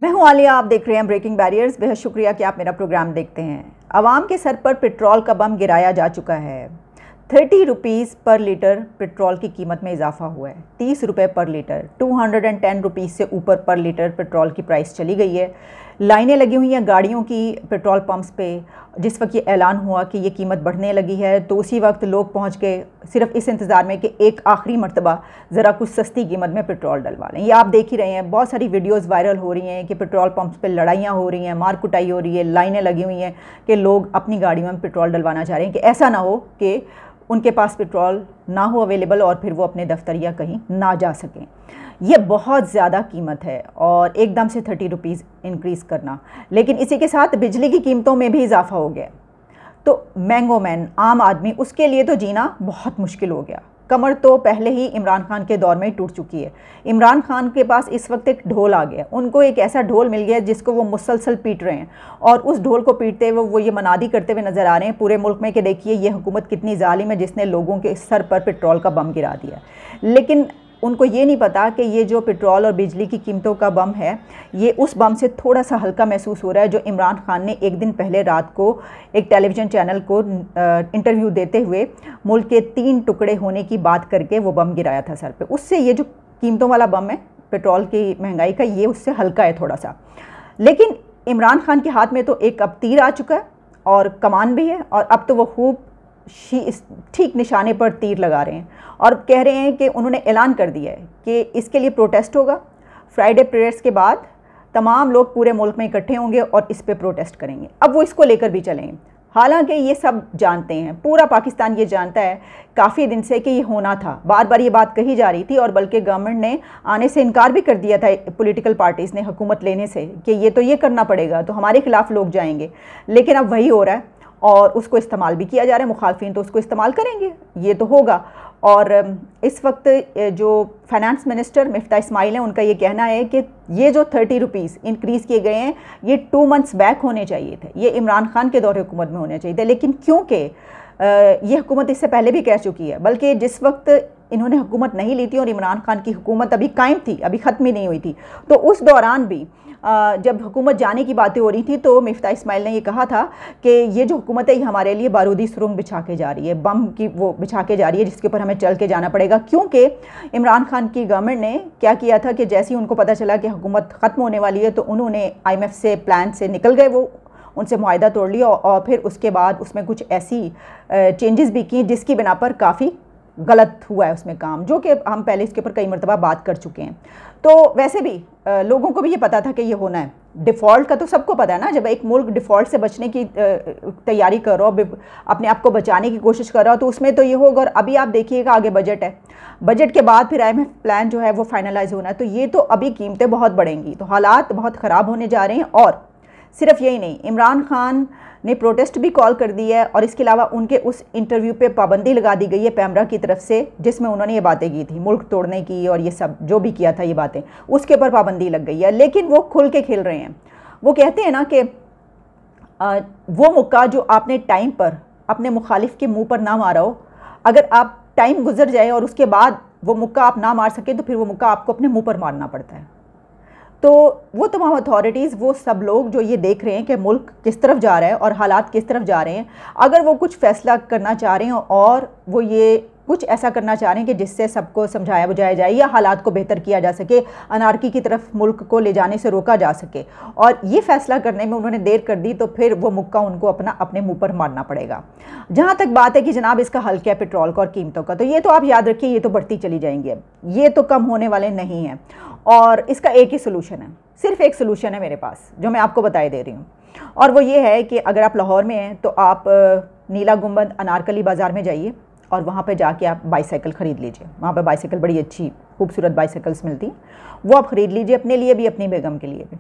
मैं हूं आलिया, आप देख रहे हैं ब्रेकिंग बैरियर्स। बेहद शुक्रिया कि आप मेरा प्रोग्राम देखते हैं। आवाम के सर पर पेट्रोल का बम गिराया जा चुका है। 30 रुपीज़ पर लीटर पेट्रोल की कीमत में इजाफा हुआ है। 30 रुपये पर लीटर, 210 रुपीज़ से ऊपर पर लीटर पेट्रोल की प्राइस चली गई है। लाइनें लगी हुई हैं गाड़ियों की पेट्रोल पंप्स पे। जिस वक्त ये ऐलान हुआ कि ये कीमत बढ़ने लगी है तो उसी वक्त लोग पहुंच गए सिर्फ इस इंतज़ार में कि एक आखिरी मर्तबा ज़रा कुछ सस्ती कीमत में पेट्रोल डलवा लें। ये आप देख ही रहे हैं, बहुत सारी वीडियोस वायरल हो रही हैं कि पेट्रोल पंप्स पे लड़ाइयाँ हो रही हैं, मार कुटाई हो रही है, लाइनें लगी हुई हैं कि लोग अपनी गाड़ियों में पेट्रोल डलवाना चाह रहे हैं कि ऐसा ना हो कि उनके पास पेट्रोल ना हो अवेलेबल और फिर वो अपने दफ्तर या कहीं ना जा सकें। ये बहुत ज़्यादा कीमत है और एकदम से 30 रुपीज़ इंक्रीज़ करना, लेकिन इसी के साथ बिजली की कीमतों में भी इजाफा हो गया। तो मैंगो मैन, आम आदमी, उसके लिए तो जीना बहुत मुश्किल हो गया। कमर तो पहले ही इमरान खान के दौर में ही टूट चुकी है। इमरान खान के पास इस वक्त एक ढोल आ गया, उनको एक ऐसा ढोल मिल गया जिसको वो मुसलसल पीट रहे हैं और उस ढोल को पीटते हुए वो ये मनादी करते हुए नज़र आ रहे हैं पूरे मुल्क में कि देखिए ये हुकूमत कितनी जालिम है जिसने लोगों के सर पर पेट्रोल का बम गिरा दिया। लेकिन उनको ये नहीं पता कि ये जो पेट्रोल और बिजली की कीमतों का बम है ये उस बम से थोड़ा सा हल्का महसूस हो रहा है जो इमरान खान ने एक दिन पहले रात को एक टेलीविज़न चैनल को इंटरव्यू देते हुए मुल्क के 3 टुकड़े होने की बात करके वो बम गिराया था सर पे। उससे ये जो कीमतों वाला बम है पेट्रोल की महंगाई का, ये उससे हल्का है थोड़ा सा। लेकिन इमरान खान के हाथ में तो एक अब तीर आ चुका है और कमान भी है और अब तो वो खूब ठीक निशाने पर तीर लगा रहे हैं और कह रहे हैं कि उन्होंने ऐलान कर दिया है कि इसके लिए प्रोटेस्ट होगा। फ्राइडे प्रेयर्स के बाद तमाम लोग पूरे मुल्क में इकट्ठे होंगे और इस पे प्रोटेस्ट करेंगे। अब वो इसको लेकर भी चलेंगे। हालांकि ये सब जानते हैं, पूरा पाकिस्तान ये जानता है काफ़ी दिन से कि ये होना था। बार बार ये बात कही जा रही थी और बल्कि गवर्नमेंट ने आने से इनकार भी कर दिया था, पॉलिटिकल पार्टीज़ ने हुकूमत लेने से, कि ये तो ये करना पड़ेगा तो हमारे खिलाफ लोग जाएंगे। लेकिन अब वही हो रहा है और उसको इस्तेमाल भी किया जा रहा है। मुखालफिन तो उसको इस्तेमाल करेंगे, ये तो होगा। और इस वक्त जो फाइनेंस मिनिस्टर मिफ्ता इस्माइल हैं उनका ये कहना है कि ये जो 30 रुपीज़ इंक्रीज़ किए गए हैं ये 2 मंथ्स बैक होने चाहिए थे, ये इमरान खान के दौर हुकूमत में होने चाहिए थे। लेकिन क्योंकि ये हुकूमत इससे पहले भी कह चुकी है, बल्कि जिस वक्त इन्होंने हुकूमत नहीं ली थी और इमरान खान की हुकूमत अभी कायम थी, अभी ख़त्म ही नहीं हुई थी, तो उस दौरान भी जब हुकूमत जाने की बातें हो रही थी तो मिफ्ता इस्माइल ने ये कहा था कि ये जो हुकूमत है ये हमारे लिए बारूदी सुरंग बिछा के जा रही है, बम की वो बिछा के जा रही है जिसके ऊपर हमें चल के जाना पड़ेगा। क्योंकि इमरान खान की गवर्नमेंट ने क्या किया था कि जैसे ही उनको पता चला कि हुकूमत ख़त्म होने वाली है तो उन्होंने IMF से प्लान से निकल गए, वो उनसे मुआहदा तोड़ लिया और फिर उसके बाद उसमें कुछ ऐसी चेंजेस भी की जिसकी बिना पर काफ़ी गलत हुआ है उसमें काम, जो कि हम पहले इसके ऊपर कई मरतबा बात कर चुके हैं। तो वैसे भी लोगों को भी ये पता था कि ये होना है। डिफ़ॉल्ट का तो सबको पता है ना, जब एक मुल्क डिफ़ॉल्ट से बचने की तैयारी कर रहा हो, अपने आप को बचाने की कोशिश कर रहा हो तो उसमें तो ये होगा। और अभी आप देखिएगा आगे बजट है, बजट के बाद फिर IMF प्लान जो है वो फाइनलाइज होना है, तो ये तो अभी कीमतें बहुत बढ़ेंगी, तो हालात बहुत ख़राब होने जा रहे हैं। और सिर्फ यही नहीं, इमरान खान ने प्रोटेस्ट भी कॉल कर दी है और इसके अलावा उनके उस इंटरव्यू पे पाबंदी लगा दी गई है पैमरा की तरफ से जिसमें उन्होंने ये बातें की थी, मुल्क तोड़ने की और ये सब जो भी किया था ये बातें, उसके ऊपर पाबंदी लग गई है। लेकिन वो खुल के खेल रहे हैं। वो कहते हैं ना कि वो मुक्का जो आपने टाइम पर अपने मुखालिफ के मुँह पर ना मारा हो, अगर आप टाइम गुजर जाए और उसके बाद वो मुक्का आप ना मार सके तो फिर वो मुक्का आपको अपने मुँह पर मारना पड़ता है। तो वो तमाम अथॉरिटीज़, वो सब लोग जो ये देख रहे हैं कि मुल्क किस तरफ जा रहा है और हालात किस तरफ जा रहे हैं, अगर वो कुछ फ़ैसला करना चाह रहे हैं और वो ये कुछ ऐसा करना चाह रहे हैं कि जिससे सबको समझाया बुझाया जाए या हालात को बेहतर किया जा सके, अनारकी की तरफ मुल्क को ले जाने से रोका जा सके, और ये फ़ैसला करने में उन्होंने देर कर दी तो फिर वो मुक्का उनको अपने मुँह पर मारना पड़ेगा। जहाँ तक बात है कि जनाब इसका हल क्या है पेट्रोल का और कीमतों का, तो ये तो आप याद रखिए ये तो बढ़ती चली जाएंगी, अब ये तो कम होने वाले नहीं हैं। और इसका एक ही सोल्यूशन है, सिर्फ एक सोल्यूशन है मेरे पास जो मैं आपको बताए दे रही हूँ, और वो ये है कि अगर आप लाहौर में हैं तो आप नीला गुंबद अनारकली बाज़ार में जाइए और वहाँ पे जाके आप बाईसाइकिल ख़रीद लीजिए। वहाँ पे बाईसाइकिल बड़ी अच्छी खूबसूरत बाईसाइकिल्स मिलती हैं, वो आप ख़रीद लीजिए अपने लिए भी अपनी बेगम के लिए भी,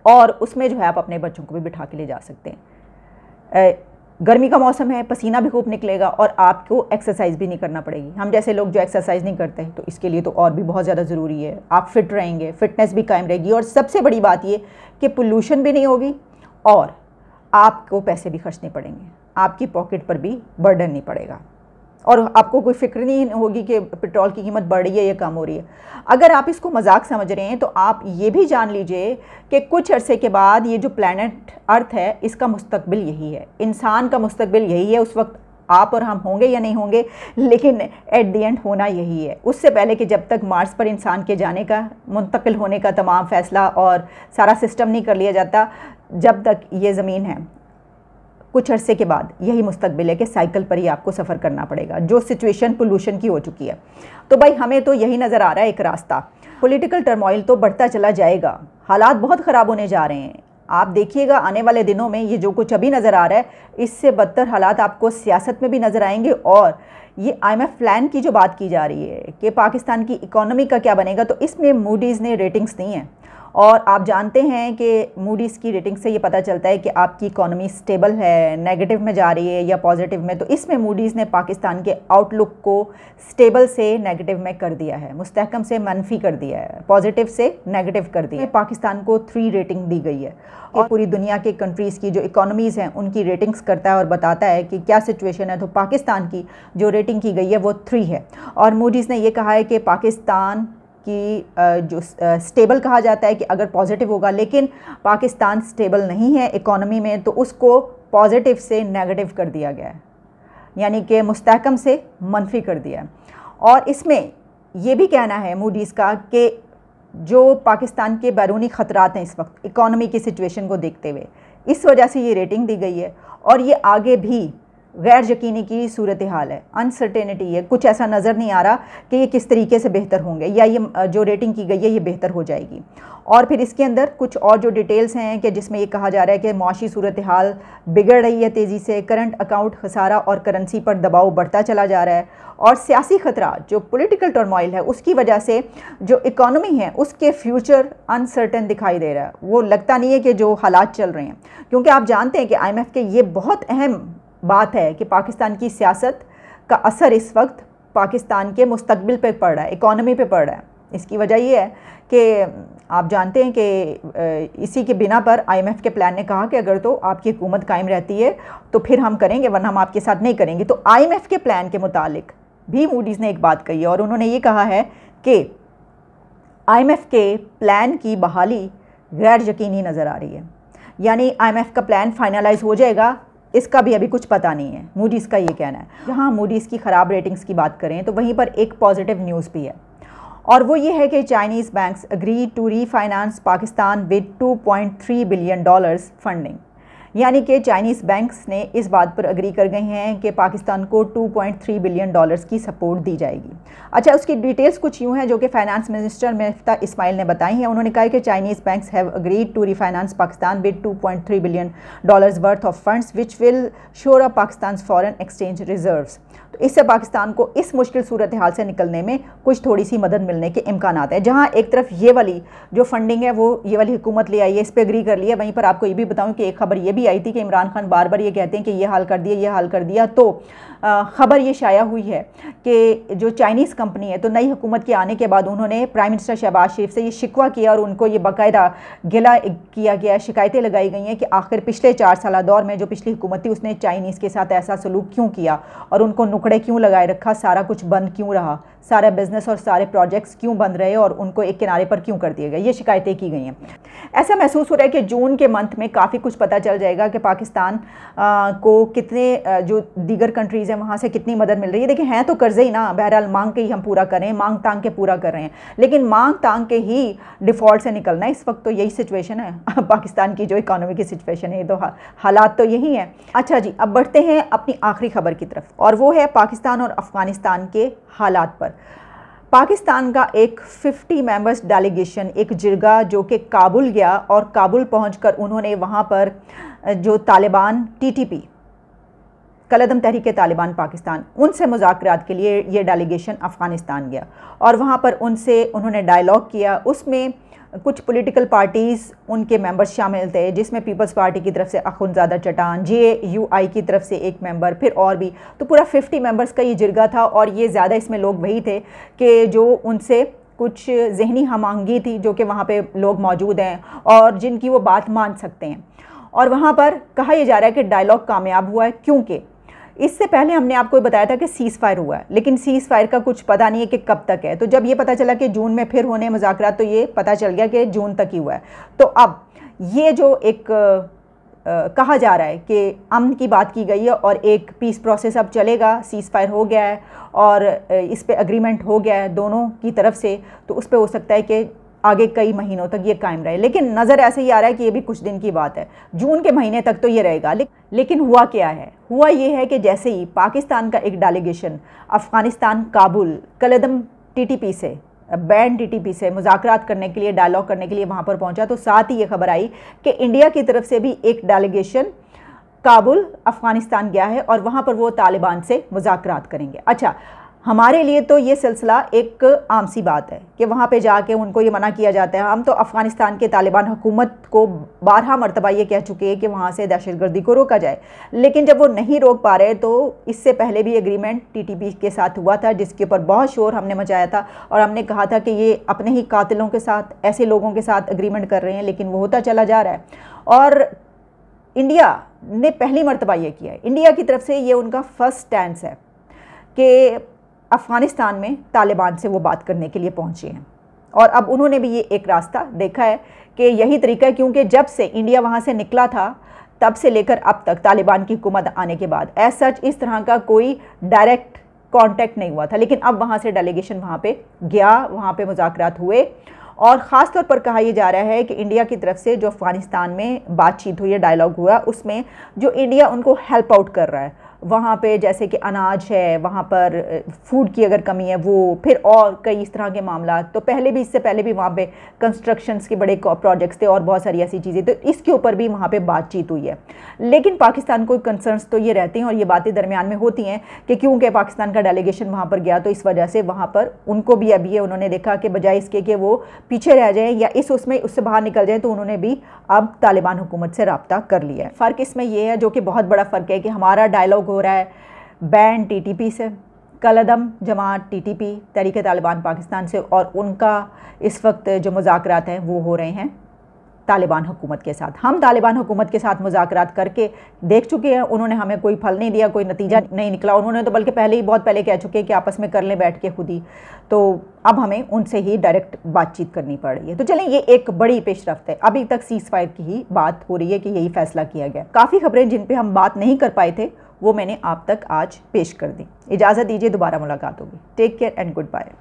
और उसमें जो है आप अपने बच्चों को भी बिठा के ले जा सकते हैं। गर्मी का मौसम है, पसीना भी खूब निकलेगा और आपको एक्सरसाइज भी नहीं करना पड़ेगी। हम जैसे लोग जो एक्सरसाइज नहीं करते तो इसके लिए तो और भी बहुत ज़्यादा ज़रूरी है। आप फिट रहेंगे, फिटनेस भी कायम रहेगी, और सबसे बड़ी बात ये कि पोल्यूशन भी नहीं होगी और आपको पैसे भी खर्चने पड़ेंगे, आपकी पॉकेट पर भी बर्डन नहीं पड़ेगा। और आपको कोई फिक्र नहीं होगी कि पेट्रोल की कीमत बढ़ रही है या कम हो रही है। अगर आप इसको मजाक समझ रहे हैं तो आप ये भी जान लीजिए कि कुछ अरसे के बाद ये जो प्लैनेट अर्थ है इसका मुस्तकबिल यही है, इंसान का मुस्तकबिल यही है। उस वक्त आप और हम होंगे या नहीं होंगे, लेकिन एट द एंड होना यही है। उससे पहले कि जब तक मार्स पर इंसान के जाने का, मुंतकिल होने का तमाम फ़ैसला और सारा सिस्टम नहीं कर लिया जाता, जब तक ये ज़मीन है, कुछ अरसे के बाद यही मुस्तकबिल है कि साइकिल पर ही आपको सफ़र करना पड़ेगा, जो सिचुएशन पोल्यूशन की हो चुकी है। तो भाई हमें तो यही नज़र आ रहा है एक रास्ता। पॉलिटिकल टर्मोइल तो बढ़ता चला जाएगा, हालात बहुत ख़राब होने जा रहे हैं। आप देखिएगा आने वाले दिनों में ये जो कुछ अभी नज़र आ रहा है, इससे बदतर हालात आपको सियासत में भी नज़र आएंगे। और ये IMF प्लान की जो बात की जा रही है कि पाकिस्तान की इकोनॉमी का क्या बनेगा, तो इसमें मूडीज़ ने रेटिंग्स दी हैं। और आप जानते हैं कि मूडीज़ की रेटिंग से ये पता चलता है कि आपकी इकोनॉमी स्टेबल है, नेगेटिव में जा रही है या पॉजिटिव में। तो इसमें मूडीज़ ने पाकिस्तान के आउटलुक को स्टेबल से नेगेटिव में कर दिया है, मुस्तहकम से मनफी कर दिया है, पॉजिटिव से नेगेटिव कर दिया है। पाकिस्तान को 3 रेटिंग दी गई है और पूरी दुनिया के कंट्रीज़ की जो इकोनॉमीज़ हैं उनकी रेटिंग्स करता है और बताता है कि क्या सिचुएशन है। तो पाकिस्तान की जो रेटिंग की गई है वो 3 है। और मूडीज़ ने यह कहा है कि पाकिस्तान कि जो स्टेबल कहा जाता है कि अगर पॉजिटिव होगा, लेकिन पाकिस्तान स्टेबल नहीं है इकोनॉमी में, तो उसको पॉजिटिव से नेगेटिव कर दिया गया है, यानी कि मुस्तहकम से मनफी कर दिया है। और इसमें यह भी कहना है मूडीज़ का कि जो पाकिस्तान के बैरूनी ख़तरात हैं इस वक्त इकोनॉमी की सिचुएशन को देखते हुए, इस वजह से ये रेटिंग दी गई है। और ये आगे भी गैर यकीनी की सूरत हाल है, अनसर्टेनिटी है, कुछ ऐसा नज़र नहीं आ रहा कि ये किस तरीके से बेहतर होंगे या ये जो रेटिंग की गई है ये बेहतर हो जाएगी। और फिर इसके अंदर कुछ और जो डिटेल्स हैं कि जिसमें ये कहा जा रहा है कि माशी सूरत हाल बिगड़ रही है तेज़ी से, करंट अकाउंट खसारा और करेंसी पर दबाव बढ़ता चला जा रहा है, और सियासी ख़तरा जो पॉलिटिकल टर्मोइल है उसकी वजह से जो इकॉनमी है उसके फ्यूचर अनसर्टन दिखाई दे रहा है। वो लगता नहीं है कि जो हालात चल रहे हैं, क्योंकि आप जानते हैं कि IMF के ये बहुत अहम बात है कि पाकिस्तान की सियासत का असर इस वक्त पाकिस्तान के मुस्तकबिल पे पड़ रहा है, इकॉनमी पे पड़ रहा है। इसकी वजह ये है कि आप जानते हैं कि इसी के बिना पर IMF के प्लान ने कहा कि अगर तो आपकी हुकूमत कायम रहती है तो फिर हम करेंगे, वरना हम आपके साथ नहीं करेंगे। तो IMF के प्लान के मुतालिक भी मूडीज़ ने एक बात कही है और उन्होंने ये कहा है कि IMF के प्लान की बहाली गैर यकीनी नज़र आ रही है, यानी IMF का प्लान फाइनलाइज हो जाएगा, इसका भी अभी कुछ पता नहीं है, मूडीज़ का ये कहना है। जहाँ मूडीज़ की ख़राब रेटिंग्स की बात करें तो वहीं पर एक पॉजिटिव न्यूज़ भी है, और वो ये है कि Chinese banks agree to refinance Pakistan with $2.3 billion funding, यानी कि चाइनीज़ बैंक्स ने इस बात पर अग्री कर गए हैं कि पाकिस्तान को $2.3 बिलियन की सपोर्ट दी जाएगी। अच्छा, उसकी डिटेल्स कुछ यूँ हैं जो कि फाइनेंस मिनिस्टर मिफ्ता इस्माइल ने बताई हैं। उन्होंने कहा कि Chinese banks have agreed to refinance Pakistan with $2.3 billion worth of funds which will shore up Pakistan foreign exchange reserves. तो इससे पाकिस्तान को इस मुश्किल सूरत हाल से निकलने में कुछ थोड़ी सी मदद मिलने के इम्कानात हैं। जहाँ एक तरफ ये वाली जो फंडिंग है वो ये वाली हुकूमत ले आई है, इस पर अग्री कर लिया। वहीं पर आपको ये भी बताऊँ कि एक खबर ये भी आई थी कि इमरान खान बार बार ये कहते हैं कि ये हाल कर दिया, ये हाल कर दिया। तो ख़बर ये शाया हुई है कि जो चाइनीज़ कंपनी है, तो नई हुकूमत के आने के बाद उन्होंने प्राइम मिनिस्टर शहबाज शरीफ से ये शिकवा किया और उनको ये बाकायदा गिला किया गया, शिकायतें लगाई गई हैं कि आखिर पिछले 4 साल दौर में जो पिछली हुकूमत थी उसने चाइनीज़ के साथ ऐसा सलूक क्यों किया और उनको नुकड़े क्यों लगाए रखा, सारा कुछ बंद क्यों रहा, सारा बिजनेस और सारे प्रोजेक्ट्स क्यों बंद रहे और उनको एक किनारे पर क्यों कर दिए गए, ये शिकायतें की गई हैं। ऐसा महसूस हो रहा है कि जून के मंथ में काफ़ी कुछ पता चल जाएगा कि पाकिस्तान को कितने जो दीगर कंट्रीज़ हैं वहाँ से कितनी मदद मिल रही है। देखिए, हैं तो कर्ज़े ही ना, बहरहाल मांग के ही हम पूरा कर रहे हैं, मांग तांग के पूरा कर रहे हैं, लेकिन मांग तांग के ही डिफ़ॉल्ट से निकलना है। इस वक्त तो यही सिचुएशन है पाकिस्तान की जो इकोनॉमी की सिचुएशन है, तो हालात तो यही हैं। अच्छा जी, अब बढ़ते हैं अपनी आखिरी खबर की तरफ, और वो है पाकिस्तान और अफ़गानिस्तान के हालात पर। पाकिस्तान का एक 50 मेंबर्स डेलीगेशन, एक जिरगा जो कि काबुल गया, और काबुल पहुंचकर उन्होंने वहां पर जो तालिबान TTP कलअदम तहरीक तालिबान पाकिस्तान, उनसे मुज़ाकरात के लिए ये डेलीगेशन अफ़गानिस्तान गया और वहाँ पर उनसे उन्होंने डायलॉग किया। उसमें कुछ पॉलिटिकल पार्टीज़ उनके मेंबर्स शामिल थे, जिसमें पीपल्स पार्टी की तरफ से अखुंज़ादा चटान, JUI की तरफ से एक मेंबर, फिर और भी, तो पूरा 50 मेंबर्स का ये जिरगा था। और ये ज़्यादा इसमें लोग वही थे कि जो उनसे कुछ जहनी हम-आहंगी थी, जो कि वहाँ पे लोग मौजूद हैं और जिनकी वो बात मान सकते हैं। और वहाँ पर कहा यह जा रहा है कि डायलॉग कामयाब हुआ है, क्योंकि इससे पहले हमने आपको बताया था कि सीज़ फायर हुआ है, लेकिन सीज़ फायर का कुछ पता नहीं है कि कब तक है। तो जब ये पता चला कि जून में फिर होने मुज़ाकरात, तो ये पता चल गया कि जून तक ही हुआ है। तो अब ये जो एक कहा जा रहा है कि अमन की बात की गई है और एक पीस प्रोसेस अब चलेगा, सीज़ फायर हो गया है और इस पे एग्रीमेंट हो गया है दोनों की तरफ से, तो उस पे हो सकता है कि आगे कई महीनों तक ये कायम रहे। लेकिन नज़र ऐसे ही आ रहा है कि ये भी कुछ दिन की बात है, जून के महीने तक तो ये रहेगा। लेकिन हुआ क्या है? हुआ ये है कि जैसे ही पाकिस्तान का एक डेलीगेशन अफ़गानिस्तान काबुल कलदम टीटीपी से, बैंड टीटीपी से मुज़ाकरात करने के लिए, डायलॉग करने के लिए वहाँ पर पहुँचा, तो साथ ही ये खबर आई कि इंडिया की तरफ से भी एक डेलीगेशन काबुल अफ़गानिस्तान गया है और वहाँ पर वो तालिबान से मुज़ाकरात करेंगे। अच्छा, हमारे लिए तो ये सिलसिला एक आम सी बात है कि वहाँ पे जाके उनको ये मना किया जाता है। हम तो अफ़गानिस्तान के तालिबान हुकूमत को 12 मरतबा ये कह चुके हैं कि वहाँ से दहशतगर्दी को रोका जाए, लेकिन जब वो नहीं रोक पा रहे तो इससे पहले भी एग्रीमेंट टीटीपी के साथ हुआ था, जिसके ऊपर बहुत शोर हमने मचाया था और हमने कहा था कि ये अपने ही कातिलों के साथ, ऐसे लोगों के साथ एग्रीमेंट कर रहे हैं, लेकिन वो होता चला जा रहा है। और इंडिया ने पहली मरतबा ये किया है, इंडिया की तरफ से ये उनका फर्स्ट स्टैंड है कि अफ़गानिस्तान में तालिबान से वो बात करने के लिए पहुँचे हैं। और अब उन्होंने भी ये एक रास्ता देखा है कि यही तरीका है, क्योंकि जब से इंडिया वहाँ से निकला था तब से लेकर अब तक तालिबान की हुकूमत आने के बाद एज सच इस तरह का कोई डायरेक्ट कांटेक्ट नहीं हुआ था। लेकिन अब वहाँ से डेलीगेशन वहाँ पे गया, वहाँ पे मुज़ाकरात हुए और ख़ास तौर पर कहा यह जा रहा है कि इंडिया की तरफ से जो अफ़गानिस्तान में बातचीत हुई है, डायलॉग हुआ, उसमें जो इंडिया उनको हेल्प आउट कर रहा है वहाँ पे, जैसे कि अनाज है, वहाँ पर फूड की अगर कमी है वो, फिर और कई इस तरह के मामला, तो पहले भी, इससे पहले भी वहाँ पे कंस्ट्रक्शंस के बड़े प्रोजेक्ट्स थे और बहुत सारी ऐसी चीज़ें, तो इसके ऊपर भी वहाँ पे बातचीत हुई है। लेकिन पाकिस्तान को कंसर्न्स तो ये रहते हैं और ये बातें दरमियान में होती हैं कि क्योंकि पाकिस्तान का डेलीगेशन वहाँ पर गया तो इस वजह से वहाँ पर उनको भी अभी है, उन्होंने देखा कि बजाय इसके कि वो पीछे रह जाएँ या उससे बाहर निकल जाएँ, तो उन्होंने भी अब तालिबान हुकूमत से रब्ता कर लिया है। फ़र्क इसमें यह है, जो कि बहुत बड़ा फ़र्क है, कि हमारा डायलॉग हो रहा है बैंड टीटीपी से, कलदम जमात टीटीपी तहरीक तालिबान पाकिस्तान से, और उनका इस वक्त जो मुज़ाकरात हैं वो हो रहे हैं तालिबान हुकूमत के साथ। हम तालिबान हुकूमत के साथ मुज़ाकरात करके देख चुके हैं, उन्होंने हमें कोई फल नहीं दिया, कोई नतीजा नहीं निकला। उन्होंने तो बल्कि पहले ही, बहुत पहले कह चुके हैं कि आपस में कर लें बैठ के खुद ही, तो अब हमें उनसे ही डायरेक्ट बातचीत करनी पड़ रही है। तो चलें, ये एक बड़ी पेशरफ्त है। अभी तक सीज़ फायर की ही बात हो रही है कि यही फैसला किया गया। काफ़ी खबरें जिन पर हम बात नहीं कर पाए थे वो मैंने आप तक आज पेश कर दी। इजाज़त दीजिए, दोबारा मुलाकात होगी। Take care and good bye.